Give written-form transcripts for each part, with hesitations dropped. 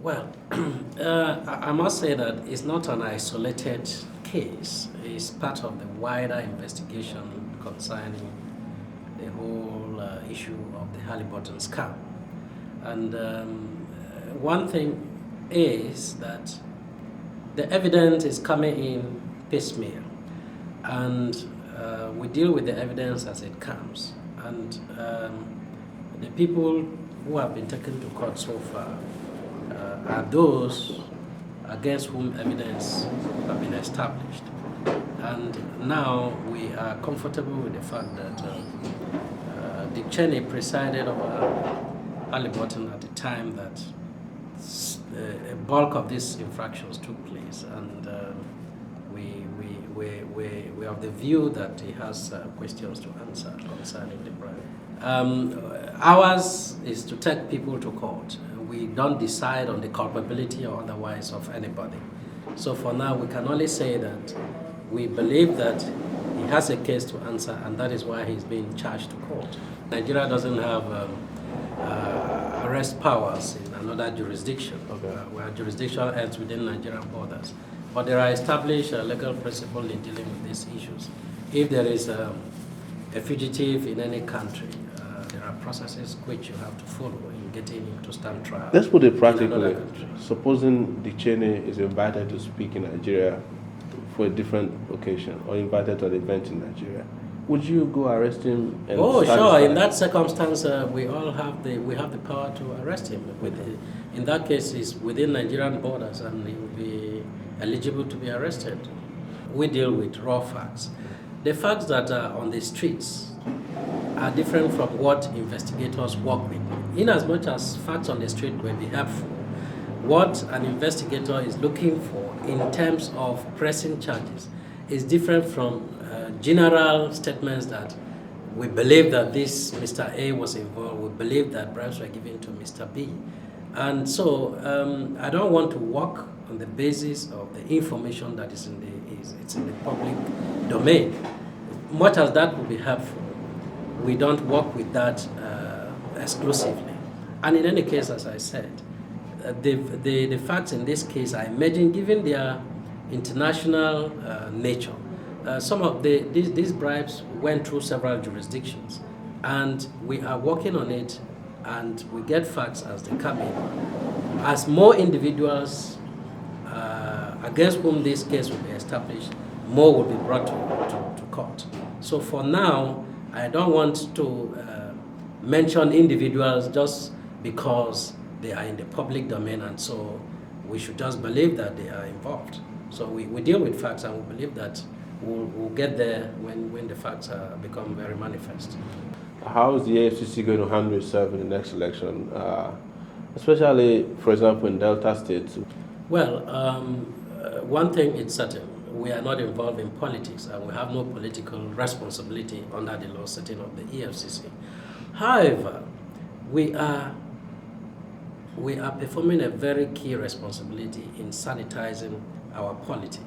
Well, I must say that it's not an isolated case. It's part of the wider investigation concerning the whole issue of the Halliburton scam. And one thing is that the evidence is coming in piecemeal, and we deal with the evidence as it comes. And the people who have been taken to court so far are those against whom evidence have been established. And now we are comfortable with the fact that Dick Cheney presided over Halliburton at the time that a bulk of these infractions took place, and we're of the view that he has questions to answer concerning the bribe. Ours is to take people to court. We don't decide on the culpability or otherwise of anybody. So for now, we can only say that we believe that he has a case to answer, and that is why he's being charged to court. Nigeria doesn't have arrest powers in another jurisdiction, where jurisdiction ends within Nigerian borders. But there are established legal principles in dealing with these issues. If there is a fugitive in any country, there are processes which you have to follow in getting him to stand trial. Let's put it practically. Supposing Dick Cheney is invited to speak in Nigeria for a different occasion, or invited to an event in Nigeria, would you go arrest him? And sure. In that circumstance, we have the power to arrest him. In that case, it's within Nigerian borders, and he will be eligible to be arrested. We deal with raw facts. The facts that are on the streets are different from what investigators work with. In as much as facts on the street will be helpful, what an investigator is looking for in terms of pressing charges is different from general statements that we believe that this Mr. A was involved, we believe that bribes were given to Mr. B. And so I don't want to work on the basis of the information that is in the public domain. Much as that would be helpful, we don't work with that exclusively. And in any case, as I said, the facts in this case are emerging given their international nature. Some of these bribes went through several jurisdictions, and we are working on it, and we get facts as they come in. As more individuals against whom this case will be established, more will be brought to court. So for now, I don't want to mention individuals just because they are in the public domain, and so we should just believe that they are involved. So we deal with facts, and we believe that we'll get there when the facts become very manifest. How is the EFCC going to handle itself in the next election, especially, for example, in Delta State? Well, one thing is certain. We are not involved in politics, and we have no political responsibility under the law setting of the EFCC. However, we are performing a very key responsibility in sanitizing our polity.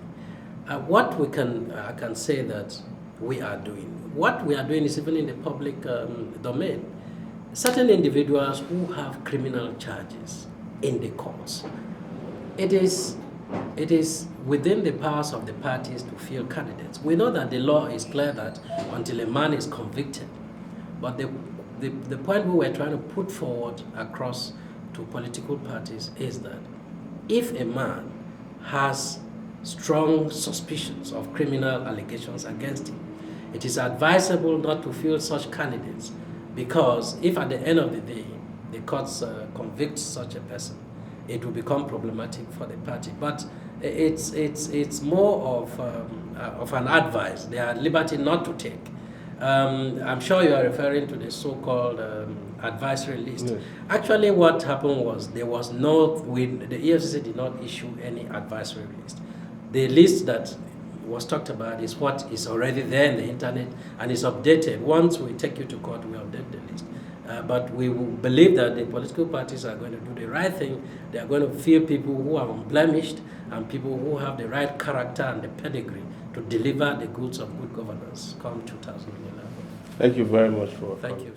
What I can say that we are doing. What we are doing is even in the public domain. Certain individuals who have criminal charges in the courts, it is within the powers of the parties to field candidates. We know that the law is clear that until a man is convicted, but the point we were trying to put forward across to political parties is that if a man has strong suspicions of criminal allegations against him, it is advisable not to field such candidates, because if at the end of the day the courts convict such a person, it will become problematic for the party. But it's more of an advice. They are at liberty not to take. I'm sure you are referring to the so-called advisory list. Yes. Actually, what happened was the EFCC did not issue any advisory list. The list that was talked about is what is already there in the internet and is updated. Once we take you to court, we update the list. But we believe that the political parties are going to do the right thing. They are going to field people who are unblemished and people who have the right character and the pedigree to deliver the goods of good governance come 2011. Thank you very much for Thank you.